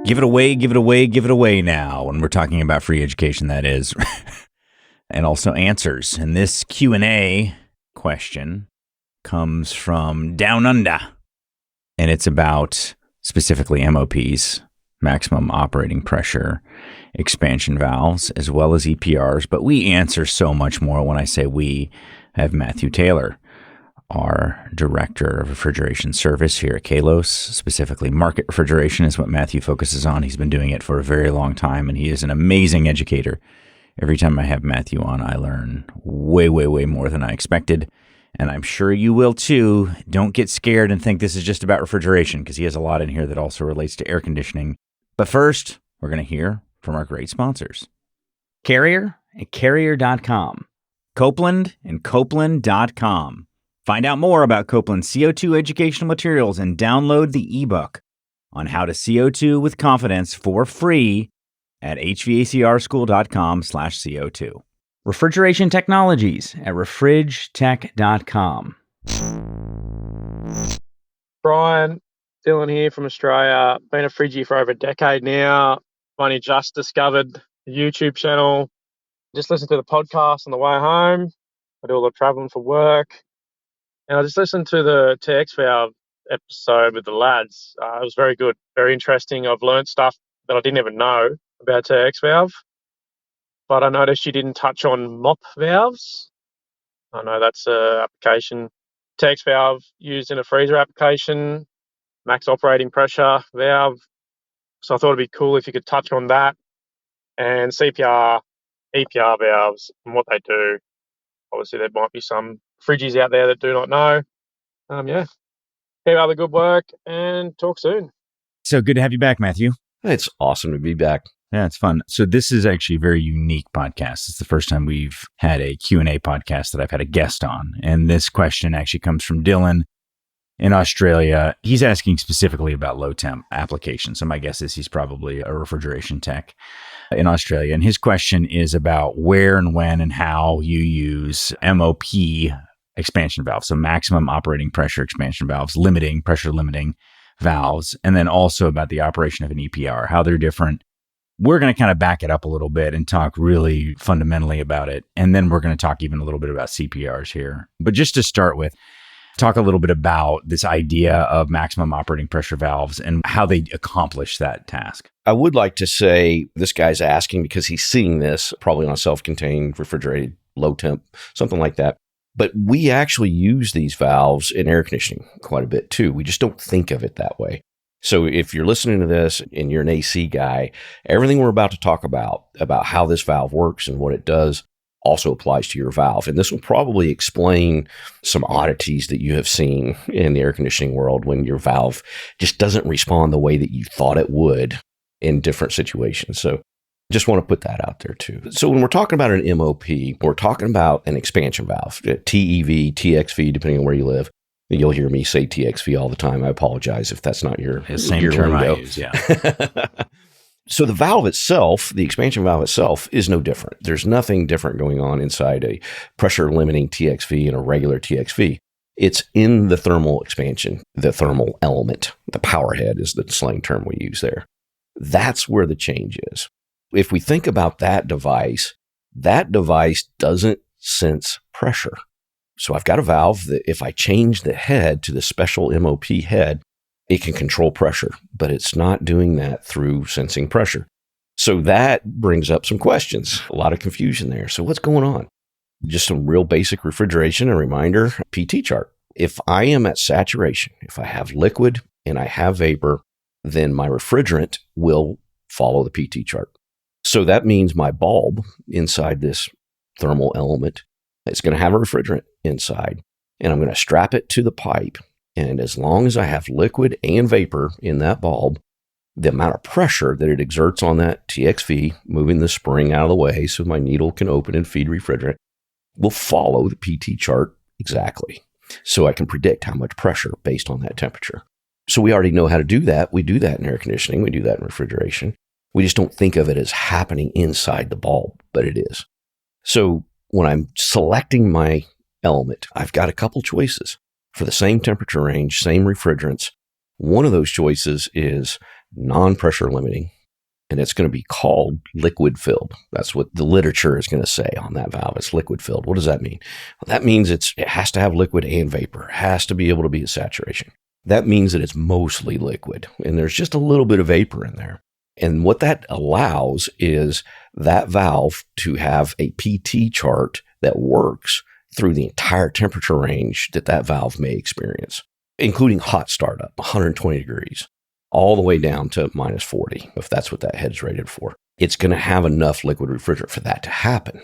Give it away, give it away, give it away now when we're talking about free education, that is. And also answers. And this Q&A question comes from Down Under. And it's about specifically MOPs, maximum operating pressure expansion valves, as well as EPRs. But we answer so much more. When I say we, I have Matthew Taylor, our Director of Refrigeration Service here at Kalos. Specifically, market refrigeration is what Matthew focuses on. He's been doing it for a very long time, and he is an amazing educator. Every time I have Matthew on, I learn way, way, way more than I expected. And I'm sure you will too. Don't get scared and think this is just about refrigeration, because he has a lot in here that also relates to air conditioning. But first, we're going to hear from our great sponsors. Carrier and Carrier.com. Copeland and Copeland.com. Find out more about Copeland's CO2 educational materials and download the ebook on how to CO2 with confidence for free at hvacrschool.com/CO2. Refrigeration Technologies at refrigetech.com. Brian, Dylan here from Australia. Been a Frigie for over a decade now. Only just discovered the YouTube channel. Just listened to the podcast on the way home. I do all the traveling for work. And I just listened to the TX valve episode with the lads. It was very good, very interesting. I've learned stuff that I didn't even know about TX valve. But I noticed you didn't touch on MOP valves. I know that's an application. TX valve used in a freezer application, max operating pressure valve. So I thought it'd be cool if you could touch on that, and CPR, EPR valves and what they do. Obviously, there might be some Frigies out there that do not know. Keep up the good work and talk soon. So good to have you back, Matthew. It's awesome to be back. Yeah, it's fun. So this is actually a very unique podcast. It's the first time we've had a Q&A podcast that I've had a guest on. And this question actually comes from Dylan in Australia. He's asking specifically about low temp applications. So my guess is he's probably a refrigeration tech in Australia. And his question is about where and when and how you use MOP expansion valves. So maximum operating pressure expansion valves, pressure limiting valves. And then also about the operation of an EPR, how they're different. We're going to kind of back it up a little bit and talk really fundamentally about it. And then we're going to talk even a little bit about CPRs here. But just to start with, talk a little bit about this idea of maximum operating pressure valves and how they accomplish that task. I would like to say this guy's asking because he's seeing this probably on a self-contained, refrigerated, low temp, something like that. But we actually use these valves in air conditioning quite a bit too. We just don't think of it that way. So if you're listening to this and you're an AC guy, everything we're about to talk about how this valve works and what it does also applies to your valve. And this will probably explain some oddities that you have seen in the air conditioning world when your valve just doesn't respond the way that you thought it would in different situations. So just want to put that out there too. So when we're talking about an MOP, we're talking about an expansion valve, TEV, TXV, depending on where you live. You'll hear me say TXV all the time. I apologize if that's not your same term I use, yeah. So the valve itself, the expansion valve itself, is no different. There's nothing different going on inside a pressure limiting TXV and a regular TXV. It's in the thermal expansion, the thermal element. The power head is the slang term we use there. That's where the change is. If we think about that device doesn't sense pressure. So I've got a valve that if I change the head to the special MOP head, it can control pressure, but it's not doing that through sensing pressure. So that brings up some questions, a lot of confusion there. So what's going on? Just some real basic refrigeration. A reminder, PT chart. If I am at saturation, if I have liquid and I have vapor, then my refrigerant will follow the PT chart. So that means my bulb inside this thermal element, it's going to have a refrigerant inside, and I'm going to strap it to the pipe. And as long as I have liquid and vapor in that bulb, the amount of pressure that it exerts on that TXV, moving the spring out of the way so my needle can open and feed refrigerant, will follow the PT chart exactly. So I can predict how much pressure based on that temperature. So we already know how to do that. We do that in air conditioning. We do that in refrigeration. We just don't think of it as happening inside the bulb, but it is. So when I'm selecting my element, I've got a couple choices for the same temperature range, same refrigerants. One of those choices is non-pressure limiting, and it's going to be called liquid filled. That's what the literature is going to say on that valve. It's liquid filled. What does that mean? Well, that means it has to have liquid and vapor. It has to be able to be at saturation. That means that it's mostly liquid, and there's just a little bit of vapor in there. And what that allows is that valve to have a PT chart that works through the entire temperature range that valve may experience, including hot startup, 120 degrees, all the way down to minus 40, if that's what that head's rated for. It's going to have enough liquid refrigerant for that to happen.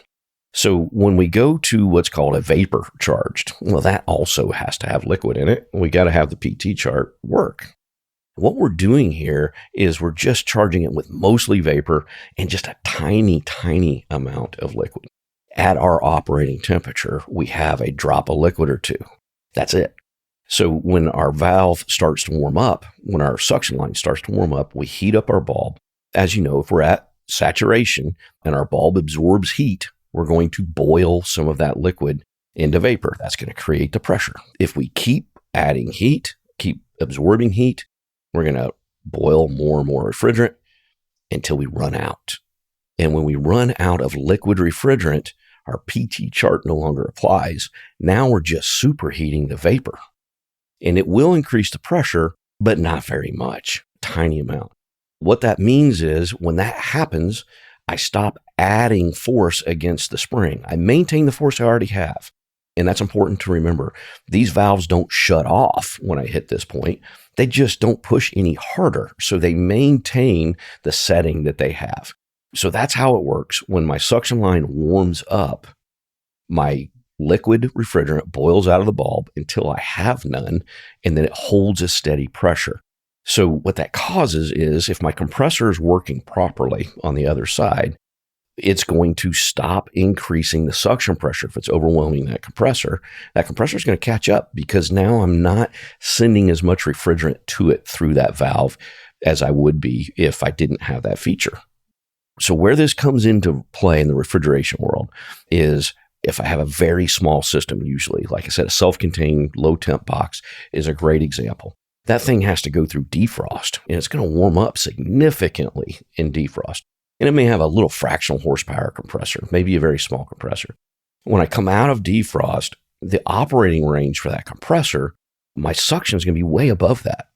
So when we go to what's called a vapor charged, well, that also has to have liquid in it. We got to have the PT chart work. What we're doing here is we're just charging it with mostly vapor and just a tiny, tiny amount of liquid. At our operating temperature, we have a drop of liquid or two. That's it. So when our valve starts to warm up, when our suction line starts to warm up, we heat up our bulb. As you know, if we're at saturation and our bulb absorbs heat, we're going to boil some of that liquid into vapor. That's going to create the pressure. If we keep adding heat, keep absorbing heat, we're going to boil more and more refrigerant until we run out. And when we run out of liquid refrigerant, our PT chart no longer applies. Now we're just superheating the vapor. And it will increase the pressure, but not very much, tiny amount. What that means is when that happens, I stop adding force against the spring. I maintain the force I already have. And that's important to remember. These valves don't shut off when I hit this point. They just don't push any harder. So they maintain the setting that they have. So that's how it works. When my suction line warms up, my liquid refrigerant boils out of the bulb until I have none, and then it holds a steady pressure. So what that causes is if my compressor is working properly on the other side, it's going to stop increasing the suction pressure. If it's overwhelming that compressor is going to catch up because now I'm not sending as much refrigerant to it through that valve as I would be if I didn't have that feature. So where this comes into play in the refrigeration world is if I have a very small system, usually, like I said, a self-contained low temp box is a great example. That thing has to go through defrost, and it's going to warm up significantly in defrost. And it may have a little fractional horsepower compressor, maybe a very small compressor. When I come out of defrost, the operating range for that compressor, my suction is going to be way above that.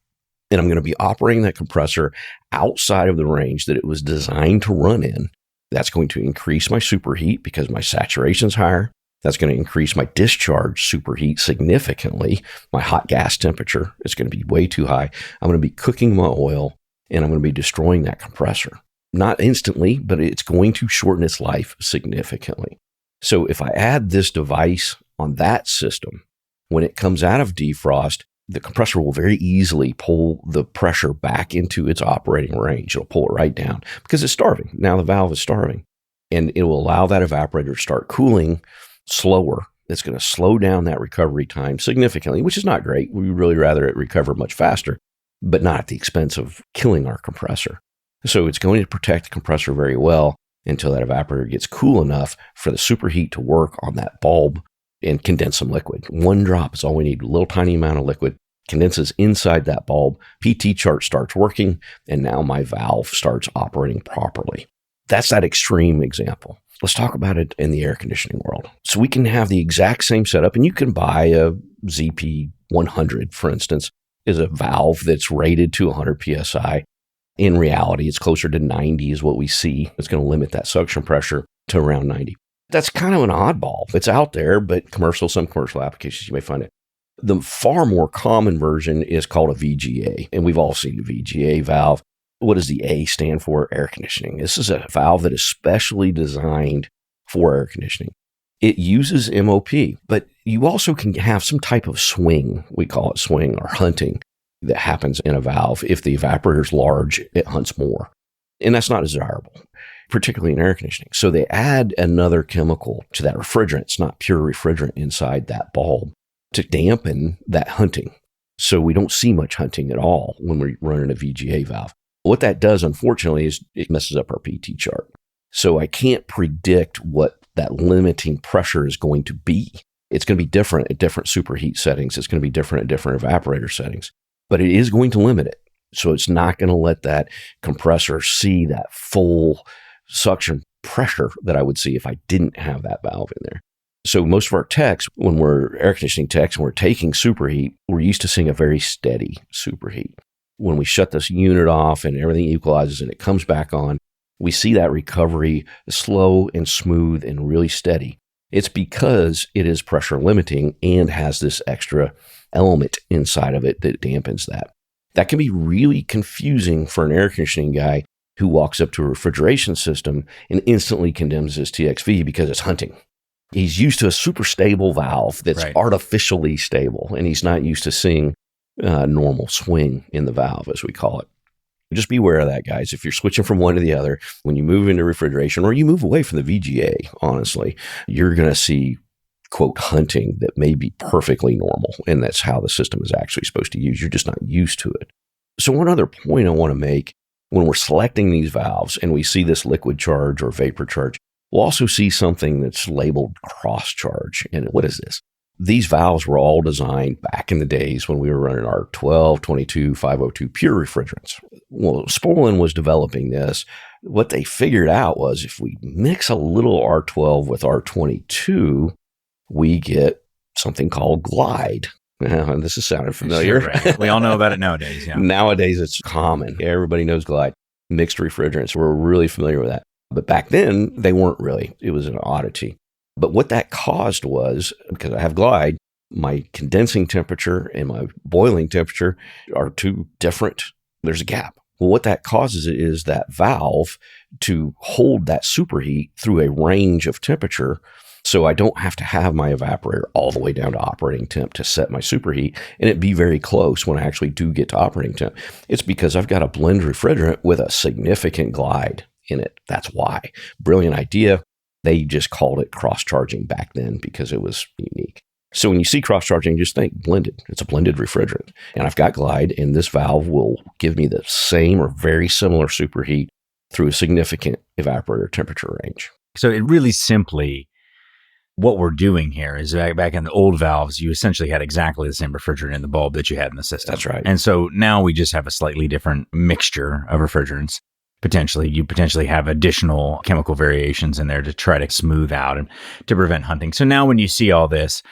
And I'm going to be operating that compressor outside of the range that it was designed to run in. That's going to increase my superheat because my saturation is higher. That's going to increase my discharge superheat significantly. My hot gas temperature is going to be way too high. I'm going to be cooking my oil, and I'm going to be destroying that compressor. Not instantly, but it's going to shorten its life significantly. So if I add this device on that system, when it comes out of defrost, the compressor will very easily pull the pressure back into its operating range. It'll pull it right down because it's starving. Now the valve is starving, and it will allow that evaporator to start cooling slower. It's going to slow down that recovery time significantly, which is not great. We'd really rather it recover much faster, but not at the expense of killing our compressor. So it's going to protect the compressor very well until that evaporator gets cool enough for the superheat to work on that bulb and condense some liquid. One drop is all we need, a little tiny amount of liquid, condenses inside that bulb, PT chart starts working, and now my valve starts operating properly. That's that extreme example. Let's talk about it in the air conditioning world. So we can have the exact same setup, and you can buy a ZP100, for instance, is a valve that's rated to 100 PSI. In reality, it's closer to 90 is what we see. It's going to limit that suction pressure to around 90. That's kind of an oddball. It's out there, but some commercial applications, you may find it. The far more common version is called a VGA, and we've all seen the VGA valve. What does the A stand for? Air conditioning. This is a valve that is specially designed for air conditioning. It uses MOP, but you also can have some type of swing. We call it swing or hunting that happens in a valve. If the evaporator is large, it hunts more. And that's not desirable, particularly in air conditioning. So they add another chemical to that refrigerant. It's not pure refrigerant inside that bulb to dampen that hunting. So we don't see much hunting at all when we're running a VGA valve. What that does, unfortunately, is it messes up our PT chart. So I can't predict what that limiting pressure is going to be. It's going to be different at different superheat settings. It's going to be different at different evaporator settings. But it is going to limit it. So it's not going to let that compressor see that full suction pressure that I would see if I didn't have that valve in there. So most of our techs, when we're air conditioning techs and we're taking superheat, we're used to seeing a very steady superheat. When we shut this unit off and everything equalizes and it comes back on, we see that recovery slow and smooth and really steady. It's because it is pressure limiting and has this extra element inside of it that dampens that. That can be really confusing for an air conditioning guy who walks up to a refrigeration system and instantly condemns his TXV because it's hunting. He's used to a super stable valve that's artificially stable, and he's not used to seeing normal swing in the valve, as we call it. Just be aware of that, guys. If you're switching from one to the other, when you move into refrigeration or you move away from the VGA, honestly, you're going to see, quote, hunting that may be perfectly normal, and that's how the system is actually supposed to use. You're just not used to it. So one other point I want to make, when we're selecting these valves and we see this liquid charge or vapor charge, we'll also see something that's labeled cross charge. And what is this? These valves were all designed back in the days when we were running our 12, 22, 502 pure refrigerants. Well, Spolin was developing this. What they figured out was if we mix a little R12 with R22, we get something called glide. This is sounding familiar. Sure, right. We all know about it nowadays. Yeah. Nowadays, it's common. Everybody knows glide. Mixed refrigerants. We're really familiar with that. But back then, they weren't really. It was an oddity. But what that caused was, because I have glide, my condensing temperature and my boiling temperature are two different. There's a gap. Well, what that causes is that valve to hold that superheat through a range of temperature. So I don't have to have my evaporator all the way down to operating temp to set my superheat, and it be very close when I actually do get to operating temp. It's because I've got a blend refrigerant with a significant glide in it. That's why. Brilliant idea. They just called it cross-charging back then because it was unique. So when you see cross-charging, just think blended. It's a blended refrigerant. And I've got glide, and this valve will give me the same or very similar superheat through a significant evaporator temperature range. So it really simply, what we're doing here is back in the old valves, you essentially had exactly the same refrigerant in the bulb that you had in the system. That's right. And so now we just have a slightly different mixture of refrigerants. You potentially have additional chemical variations in there to try to smooth out and to prevent hunting. So now when you see all this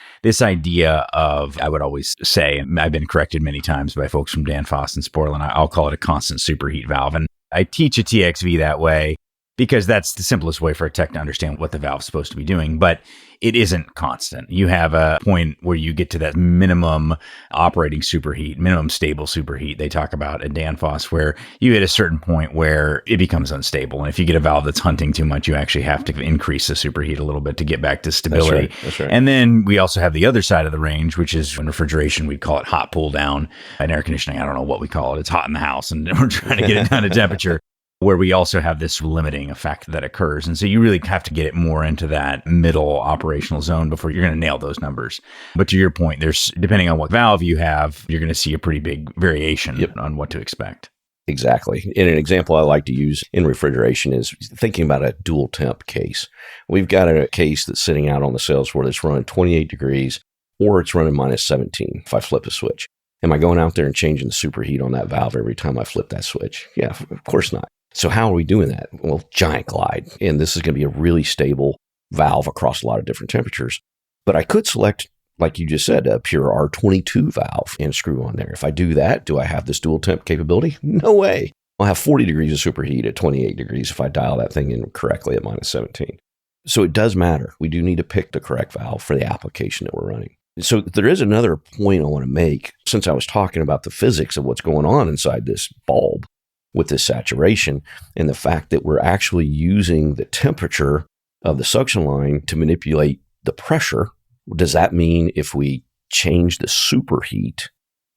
idea of, I would always say, and I've been corrected many times by folks from Danfoss and Sporlan, I'll call it a constant superheat valve. And I teach a TXV that way because that's the simplest way for a tech to understand what the valve's supposed to be doing. But it isn't constant. You have a point where you get to that minimum operating superheat, minimum stable superheat they talk about at Danfoss, where you hit a certain point where it becomes unstable. And if you get a valve that's hunting too much, you actually have to increase the superheat a little bit to get back to stability. That's right. And then we also have the other side of the range, which is in refrigeration, we'd call it hot pull down. In air conditioning, I don't know what we call it. It's hot in the house and we're trying to get it down to temperature, where we also have this limiting effect that occurs. And so you really have to get it more into that middle operational zone before you're going to nail those numbers. But to your point, depending on what valve you have, you're going to see a pretty big variation on what to expect. Exactly. And an example I like to use in refrigeration is thinking about a dual temp case. We've got a case that's sitting out on the sales floor that's running 28 degrees or it's running minus 17 if I flip a switch. Am I going out there and changing the superheat on that valve every time I flip that switch? Yeah, of course not. So how are we doing that? Well, giant glide. And this is going to be a really stable valve across a lot of different temperatures. But I could select, like you just said, a pure R22 valve and screw on there. If I do that, do I have this dual temp capability? No way. I'll have 40 degrees of superheat at 28 degrees if I dial that thing in correctly at minus 17. So it does matter. We do need to pick the correct valve for the application that we're running. So there is another point I want to make, since I was talking about the physics of what's going on inside this bulb with this saturation and the fact that we're actually using the temperature of the suction line to manipulate the pressure. Does that mean if we change the superheat,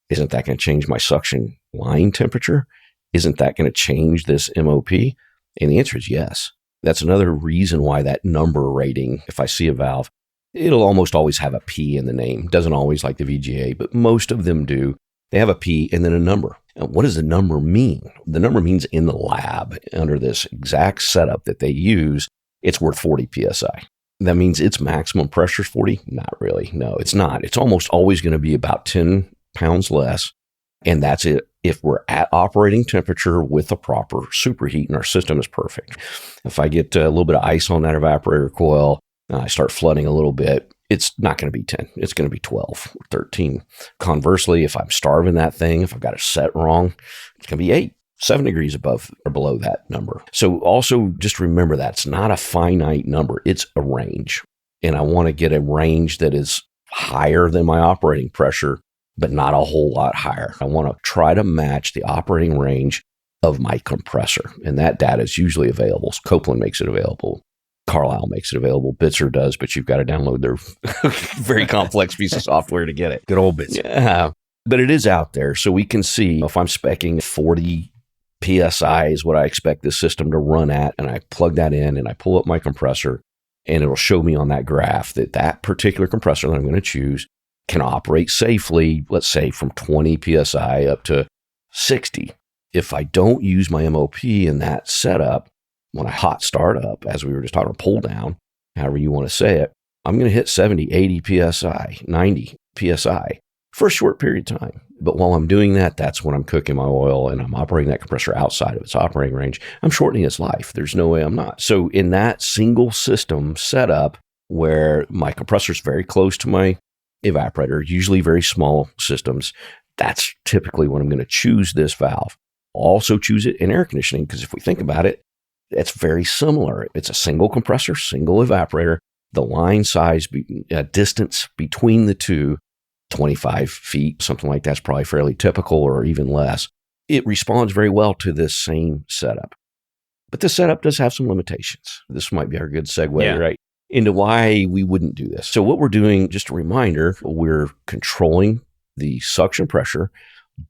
isn't that going to change my suction line temperature? Isn't that going to change this MOP? And the answer is yes. That's another reason why that number rating, if I see a valve, it'll almost always have a P in the name. Doesn't always, like the VGA, but most of them do. They have a P and then a number. Now, what does the number mean? The number means in the lab, under this exact setup that they use, it's worth 40 PSI. That means its maximum pressure is 40? Not really. No, it's not. It's almost always going to be about 10 pounds less, and that's it if we're at operating temperature with a proper superheat and our system is perfect. If I get a little bit of ice on that evaporator coil and I start flooding a little bit, it's not going to be 10. It's going to be 12 or 13. Conversely, if I'm starving that thing, if I've got it set wrong, it's going to be 8, 7 degrees above or below that number. So also just remember that it's not a finite number. It's a range. And I want to get a range that is higher than my operating pressure, but not a whole lot higher. I want to try to match the operating range of my compressor. And that data is usually available. Copeland makes it available. Carlisle makes it available. Bitzer does, but you've got to download their very complex piece of software to get it. Good old Bitzer. Yeah. But it is out there. So we can see if I'm speccing 40 PSI is what I expect this system to run at. And I plug that in and I pull up my compressor and it'll show me on that graph that that particular compressor that I'm going to choose can operate safely, let's say from 20 PSI up to 60. If I don't use my MOP in that setup, when I hot start up, as we were just talking about, pull down, however you want to say it, I'm going to hit 70, 80 PSI, 90 PSI for a short period of time. But while I'm doing that, that's when I'm cooking my oil and I'm operating that compressor outside of its operating range. I'm shortening its life. There's no way I'm not. So in that single system setup where my compressor is very close to my evaporator, usually very small systems, that's typically when I'm going to choose this valve. Also choose it in air conditioning because if we think about it, it's very similar. It's a single compressor, single evaporator. The line size, distance between the two, 25 feet, something like that's probably fairly typical or even less. It responds very well to this same setup. But this setup does have some limitations. This might be our good segue, right, into why we wouldn't do this. So what we're doing, just a reminder, we're controlling the suction pressure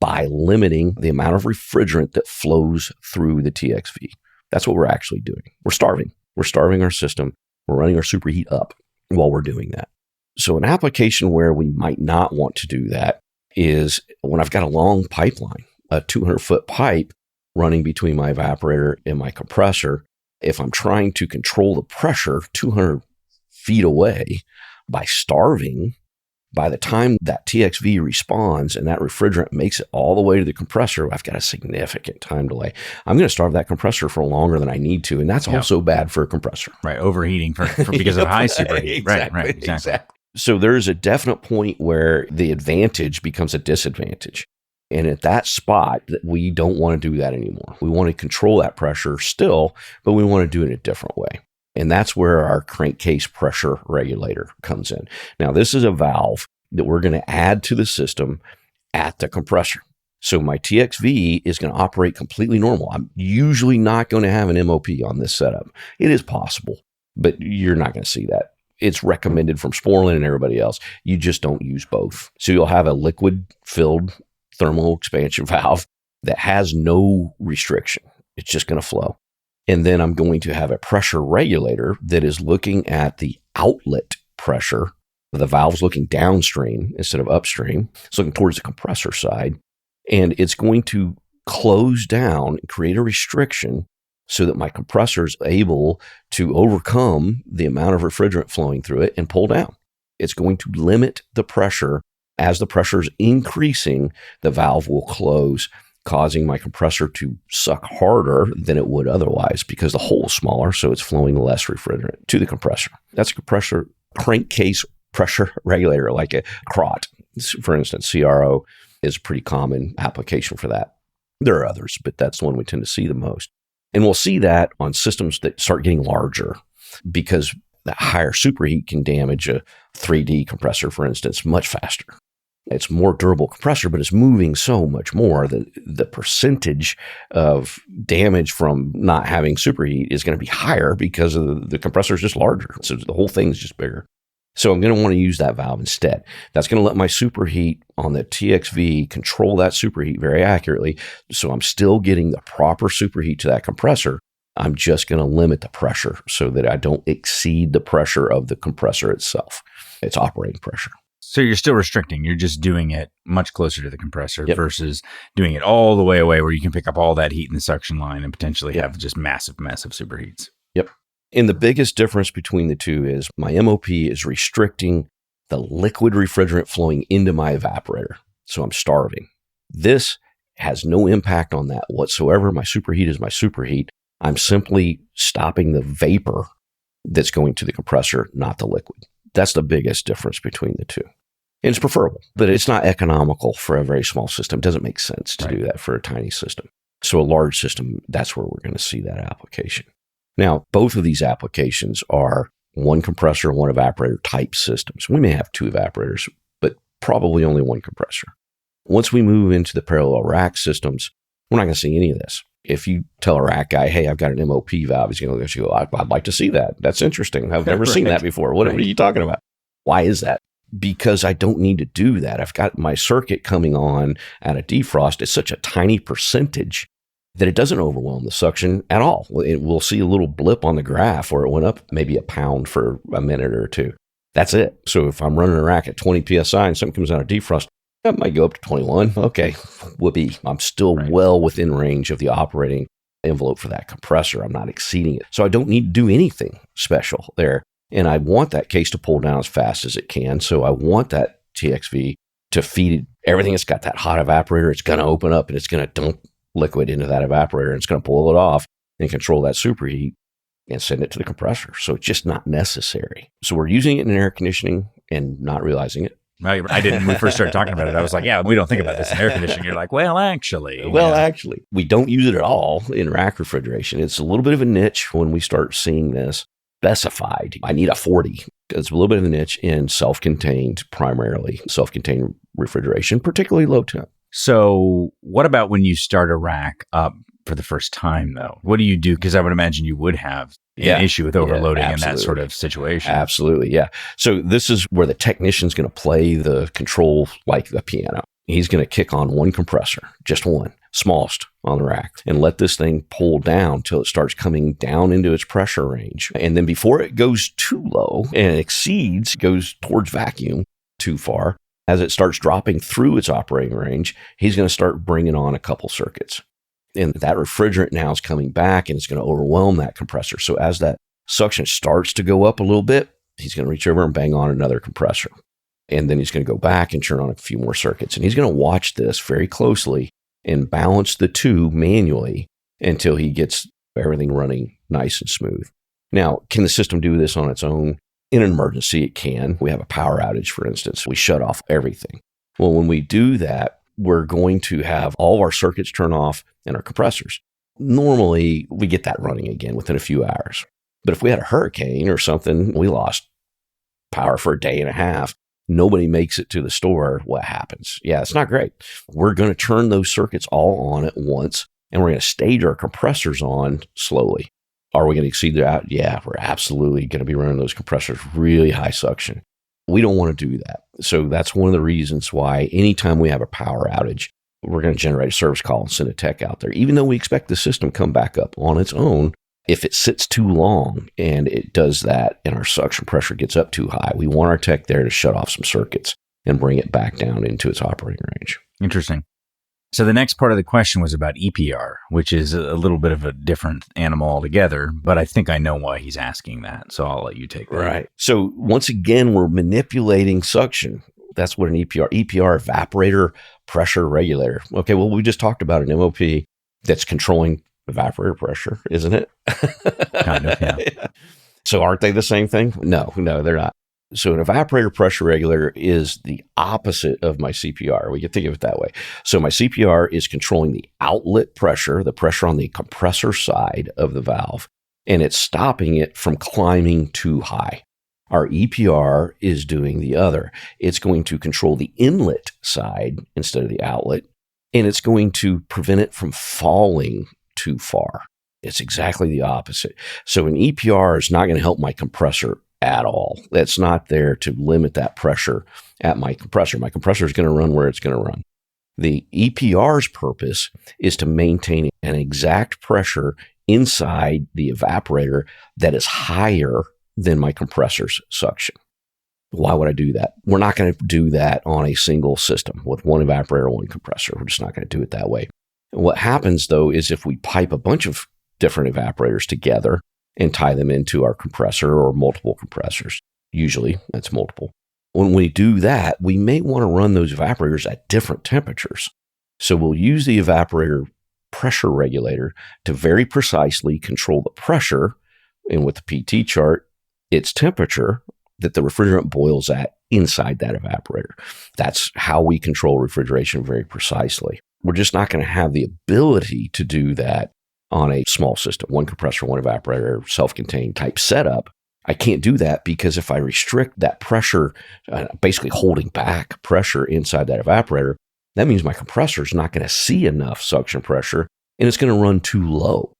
by limiting the amount of refrigerant that flows through the TXV. That's what we're actually doing. We're starving. We're starving our system. We're running our superheat up while we're doing that. So an application where we might not want to do that is when I've got a long pipeline, a 200-foot pipe running between my evaporator and my compressor. If I'm trying to control the pressure 200 feet away by starving, by the time that TXV responds and that refrigerant makes it all the way to the compressor, I've got a significant time delay. I'm going to starve that compressor for longer than I need to. And that's also bad for a compressor. Right. Overheating for because of high superheat. Exactly, Right. Exactly. So there's a definite point where the advantage becomes a disadvantage. And at that spot, we don't want to do that anymore. We want to control that pressure still, but we want to do it in a different way. And that's where our Crankcase Pressure Regulator comes in. Now, this is a valve that we're going to add to the system at the compressor. So my TXV is going to operate completely normal. I'm usually not going to have an MOP on this setup. It is possible, but you're not going to see that. It's recommended from Sporlan and everybody else. You just don't use both. So you'll have a liquid-filled thermal expansion valve that has no restriction. It's just going to flow. And then I'm going to have a pressure regulator that is looking at the outlet pressure. The valve's looking downstream instead of upstream. It's looking towards the compressor side. And it's going to close down and create a restriction so that my compressor is able to overcome the amount of refrigerant flowing through it and pull down. It's going to limit the pressure. As the pressure is increasing, the valve will close, causing my compressor to suck harder than it would otherwise because the hole is smaller, so it's flowing less refrigerant to the compressor. That's a crankcase pressure regulator, like a CROT. For instance, CRO is a pretty common application for that. There are others, but that's the one we tend to see the most. And we'll see that on systems that start getting larger because the higher superheat can damage a 3D compressor, for instance, much faster. It's more durable compressor, but it's moving so much more that the percentage of damage from not having superheat is going to be higher because of the compressor is just larger. So the whole thing is just bigger. So I'm going to want to use that valve instead. That's going to let my superheat on the TXV control that superheat very accurately. So I'm still getting the proper superheat to that compressor. I'm just going to limit the pressure so that I don't exceed the pressure of the compressor itself. It's operating pressure. So you're still restricting. You're just doing it much closer to the compressor versus doing it all the way away where you can pick up all that heat in the suction line and potentially have just massive superheats. Yep. And the biggest difference between the two is my MOP is restricting the liquid refrigerant flowing into my evaporator. So I'm starving. This has no impact on that whatsoever. My superheat is my superheat. I'm simply stopping the vapor that's going to the compressor, not the liquid. That's the biggest difference between the two. And it's preferable, but it's not economical for a very small system. It doesn't make sense to do that for a tiny system. So a large system, that's where we're going to see that application. Now, both of these applications are one compressor, one evaporator type systems. We may have two evaporators, but probably only one compressor. Once we move into the parallel rack systems, we're not going to see any of this. If you tell a rack guy, hey, I've got an MOP valve, he's going to go, I'd like to see that. That's interesting. I've never seen that before. What are you talking about? Why is that? Because I don't need to do that. I've got my circuit coming on at a defrost. It's such a tiny percentage that it doesn't overwhelm the suction at all. We'll see a little blip on the graph where it went up maybe a pound for a minute or two. That's it. So if I'm running a rack at 20 PSI and something comes out of defrost, that might go up to 21. Okay, whoopee. I'm still well within range of the operating envelope for that compressor. I'm not exceeding it. So I don't need to do anything special there. And I want that case to pull down as fast as it can. So I want that TXV to feed everything. It's got that hot evaporator. It's going to open up and it's going to dump liquid into that evaporator. And it's going to pull it off and control that superheat and send it to the compressor. So it's just not necessary. So we're using it in air conditioning and not realizing it. I didn't when we first started talking about it. I was like, yeah, we don't think about this in air conditioning. You're like, well, actually, we don't use it at all in rack refrigeration. It's a little bit of a niche when we start seeing this specified. I need a 40. It's a little bit of a niche in self-contained, primarily self-contained refrigeration, particularly low temp. So what about when you start a rack up for the first time, though? What do you do? Because I would imagine you would have an issue with overloading in that sort of situation. Absolutely, yeah. So this is where the technician's going to play the control like the piano. He's going to kick on one compressor, just one, smallest on the rack, and let this thing pull down till it starts coming down into its pressure range. And then before it goes too low and exceeds, goes towards vacuum too far, as it starts dropping through its operating range, he's going to start bringing on a couple circuits. And that refrigerant now is coming back and it's going to overwhelm that compressor. So as that suction starts to go up a little bit, he's going to reach over and bang on another compressor. And then he's going to go back and turn on a few more circuits. And he's going to watch this very closely and balance the two manually until he gets everything running nice and smooth. Now, can the system do this on its own? In an emergency, it can. We have a power outage, for instance. We shut off everything. Well, when we do that, we're going to have all of our circuits turn off and our compressors. Normally, we get that running again within a few hours. But if we had a hurricane or something, we lost power for a day and a half, nobody makes it to the store, what happens? Yeah, it's not great. We're going to turn those circuits all on at once, and we're going to stage our compressors on slowly. Are we going to exceed that? Yeah, we're absolutely going to be running those compressors really high suction. We don't want to do that. So that's one of the reasons why anytime we have a power outage, we're going to generate a service call and send a tech out there. Even though we expect the system to come back up on its own, if it sits too long and it does that and our suction pressure gets up too high, we want our tech there to shut off some circuits and bring it back down into its operating range. Interesting. So the next part of the question was about EPR, which is a little bit of a different animal altogether, but I think I know why he's asking that. So I'll let you take that. Right. So once again, we're manipulating suction. That's what an EPR, Evaporator Pressure Regulator. Okay, well, we just talked about an MOP that's controlling evaporator pressure, isn't it? Kind of, yeah. So aren't they the same thing? No, they're not. So an evaporator pressure regulator is the opposite of my CPR. We can think of it that way. So my CPR is controlling the outlet pressure, the pressure on the compressor side of the valve, and it's stopping it from climbing too high. Our EPR is doing the other. It's going to control the inlet side instead of the outlet, and it's going to prevent it from falling too far. It's exactly the opposite. So an EPR is not going to help my compressor at all. That's not there to limit that pressure at my compressor. My compressor is going to run where it's going to run. The EPR's purpose is to maintain an exact pressure inside the evaporator that is higher than my compressor's suction. Why would I do that? We're not going to do that on a single system with one evaporator, one compressor. We're just not going to do it that way. What happens, though, is if we pipe a bunch of different evaporators together and tie them into our compressor or multiple compressors, usually that's multiple. When we do that, we may want to run those evaporators at different temperatures. So we'll use the evaporator pressure regulator to very precisely control the pressure, and with the PT chart, its temperature that the refrigerant boils at inside that evaporator. That's how we control refrigeration very precisely. We're just not going to have the ability to do that on a small system, one compressor, one evaporator, self-contained type setup. I can't do that because if I restrict that pressure, basically holding back pressure inside that evaporator, that means my compressor is not going to see enough suction pressure and it's going to run too low.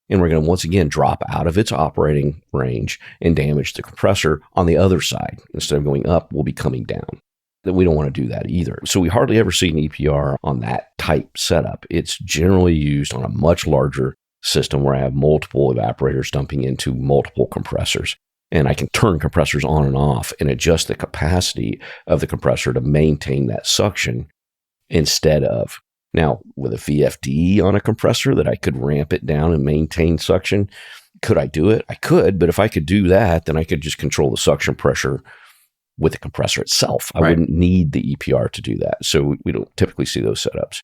And we're going to once again drop out of its operating range and damage the compressor on the other side. Instead of going up, we'll be coming down. That we don't want to do that either. So we hardly ever see an EPR on that type setup. It's generally used on a much larger system where I have multiple evaporators dumping into multiple compressors. And I can turn compressors on and off and adjust the capacity of the compressor to maintain that suction instead of. Now, with a VFD on a compressor that I could ramp it down and maintain suction, could I do it? I could, but if I could do that, then I could just control the suction pressure with the compressor itself. I wouldn't need the EPR to do that. So we don't typically see those setups.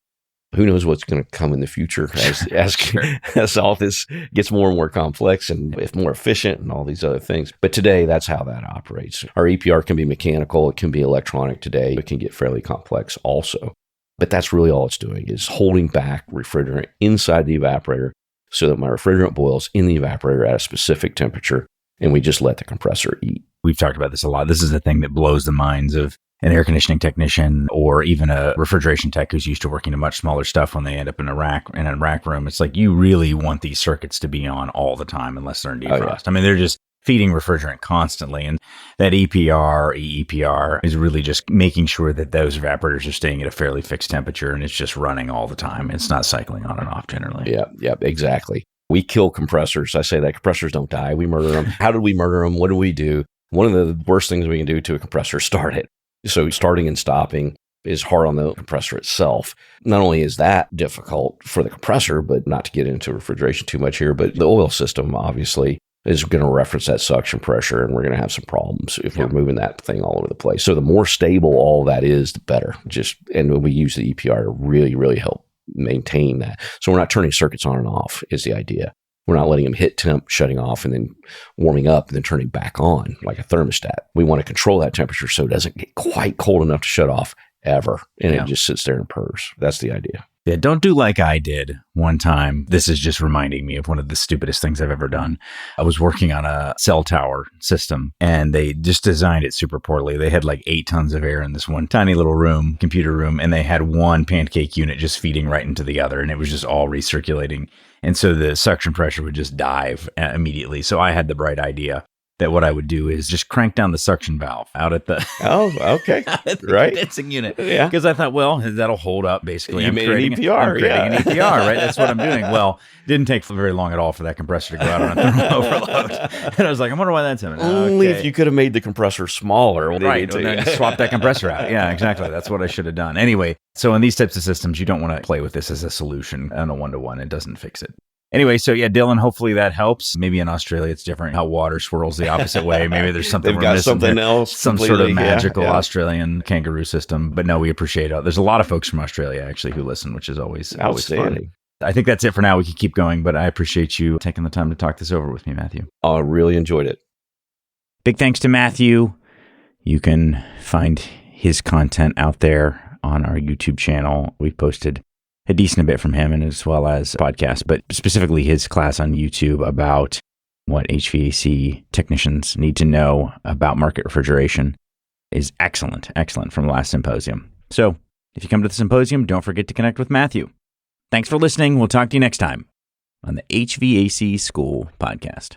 Who knows what's going to come in the future as all this gets more and more complex and if more efficient and all these other things. But today, that's how that operates. Our EPR can be mechanical. It can be electronic today. It can get fairly complex also. But that's really all it's doing is holding back refrigerant inside the evaporator so that my refrigerant boils in the evaporator at a specific temperature, and we just let the compressor eat. We've talked about this a lot. This is the thing that blows the minds of an air conditioning technician or even a refrigeration tech who's used to working in much smaller stuff when they end up in a rack room. It's like you really want these circuits to be on all the time unless they're in defrost. Oh, yeah. I mean, they're just feeding refrigerant constantly. And that EPR, EPR is really just making sure that those evaporators are staying at a fairly fixed temperature and it's just running all the time. It's not cycling on and off generally. Yeah, exactly. We kill compressors. I say that compressors don't die. We murder them. How do we murder them? What do we do? One of the worst things we can do to a compressor is start it. So starting and stopping is hard on the compressor itself. Not only is that difficult for the compressor, but not to get into refrigeration too much here, but the oil system obviously is going to reference that suction pressure, and we're going to have some problems if we're moving that thing all over the place. So the more stable all that is, the better. And we use the EPR to really, really help maintain that. So we're not turning circuits on and off is the idea. We're not letting them hit temp, shutting off, and then warming up, and then turning back on like a thermostat. We want to control that temperature so it doesn't get quite cold enough to shut off ever, and it just sits there and purrs. That's the idea. Yeah, don't do like I did one time. This is just reminding me of one of the stupidest things I've ever done. I was working on a cell tower system, and they just designed it super poorly. They had like 8 tons of air in this one tiny little room, computer room, and they had one pancake unit just feeding right into the other, and it was just all recirculating. And so the suction pressure would just dive immediately. So I had the bright idea that what I would do is just crank down the suction valve out at the condensing unit. Yeah. Because I thought, well, that'll hold up basically. You made an EPR. I'm creating an EPR, right? That's what I'm doing. Well, didn't take very long at all for that compressor to go out on a thermal overload. And I was like, I wonder why that's happening. Only if you could have made the compressor smaller. Right. And then swap that compressor out. Yeah, exactly. That's what I should have done. Anyway, so in these types of systems, you don't want to play with this as a solution on a one-to-one. It doesn't fix it. Anyway, so yeah, Dylan, hopefully that helps. Maybe in Australia it's different, how water swirls the opposite way. Maybe there's something They've got something else, some sort of magical Australian kangaroo system. But no, we appreciate it. There's a lot of folks from Australia actually who listen, which is always fun. I think that's it for now. We can keep going, but I appreciate you taking the time to talk this over with me, Matthew. I really enjoyed it. Big thanks to Matthew. You can find his content out there on our YouTube channel. We've posted a decent bit from him, and as well as podcasts, but specifically his class on YouTube about what HVAC technicians need to know about market refrigeration is excellent from the last symposium. So if you come to the symposium, don't forget to connect with Matthew. Thanks for listening. We'll talk to you next time on the HVAC School Podcast.